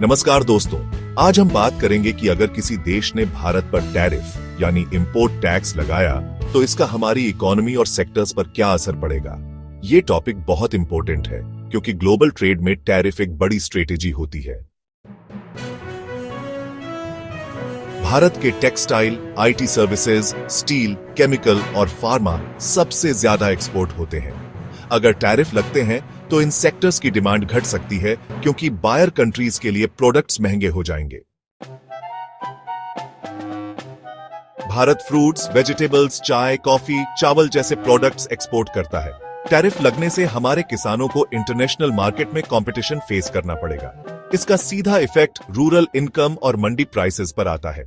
नमस्कार दोस्तों, आज हम बात करेंगे कि अगर किसी देश ने भारत पर टैरिफ यानी इंपोर्ट टैक्स लगाया तो इसका हमारी इकोनॉमी और सेक्टर्स पर क्या असर पड़ेगा। ये टॉपिक बहुत इंपॉर्टेंट है क्योंकि ग्लोबल ट्रेड में टैरिफ एक बड़ी स्ट्रेटेजी होती है। भारत के textile, IT services, steel, chemical और फार्मा सबसे ज्यादा एक्सपोर्ट होते हैं। अगर टैरिफ लगते हैं तो इन सेक्टर्स की डिमांड घट सकती है क्योंकि बायर कंट्रीज के लिए प्रोडक्ट्स महंगे हो जाएंगे। भारत फ्रूट्स, वेजिटेबल्स, चाय, कॉफी, चावल जैसे प्रोडक्ट्स एक्सपोर्ट करता है। टैरिफ लगने से हमारे किसानों को इंटरनेशनल मार्केट में कंपटीशन फेस करना पड़ेगा। इसका सीधा इफेक्ट रूरल इनकम और मंडी प्राइसेस पर आता है।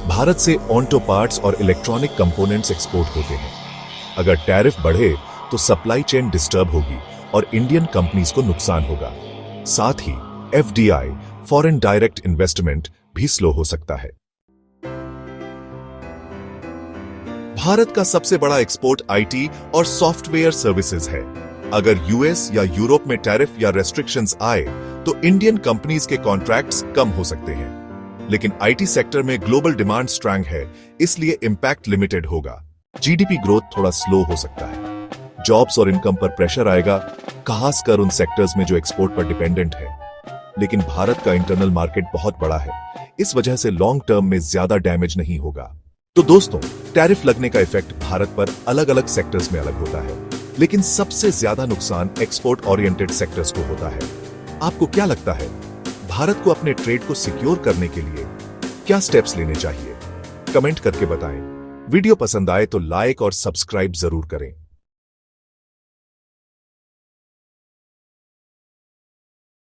भारत से ऑटो पार्ट्स और इलेक्ट्रॉनिक कंपोनेंट्स एक्सपोर्ट होते हैं। अगर टैरिफ बढ़े तो सप्लाई चेन डिस्टर्ब होगी और इंडियन कंपनीज को नुकसान होगा। साथ ही एफडीआई, फॉरेन डायरेक्ट इन्वेस्टमेंट भी स्लो हो सकता है। भारत का सबसे बड़ा एक्सपोर्ट आईटी और सॉफ्टवेयर सर्विसेज है। अगर यूएस या यूरोप में टैरिफ या रेस्ट्रिक्शंस आए तो इंडियन कंपनीज के कॉन्ट्रैक्ट्स कम हो सकते हैं। लेकिन आईटी सेक्टर में ग्लोबल डिमांड स्ट्रांग है, इसलिए इंपैक्ट लिमिटेड होगा। जीडीपी ग्रोथ थोड़ा स्लो हो सकता है। जॉब्स और इनकम पर प्रेशर आएगा, खासकर उन सेक्टर्स में जो एक्सपोर्ट पर डिपेंडेंट है। लेकिन भारत का इंटरनल मार्केट बहुत बड़ा है, इस वजह से लॉन्ग टर्म में ज्यादा डैमेज नहीं होगा। तो दोस्तों, टैरिफ लगने का इफेक्ट भारत पर अलग अलग सेक्टर्स में अलग होता है, लेकिन सबसे ज्यादा नुकसान एक्सपोर्ट ओरिएंटेड सेक्टर्स को होता है। आपको क्या लगता है, भारत को अपने ट्रेड को सिक्योर करने के लिए क्या स्टेप्स लेने चाहिए? कमेंट करके बताएं। वीडियो पसंद आए तो लाइक और सब्सक्राइब जरूर करें।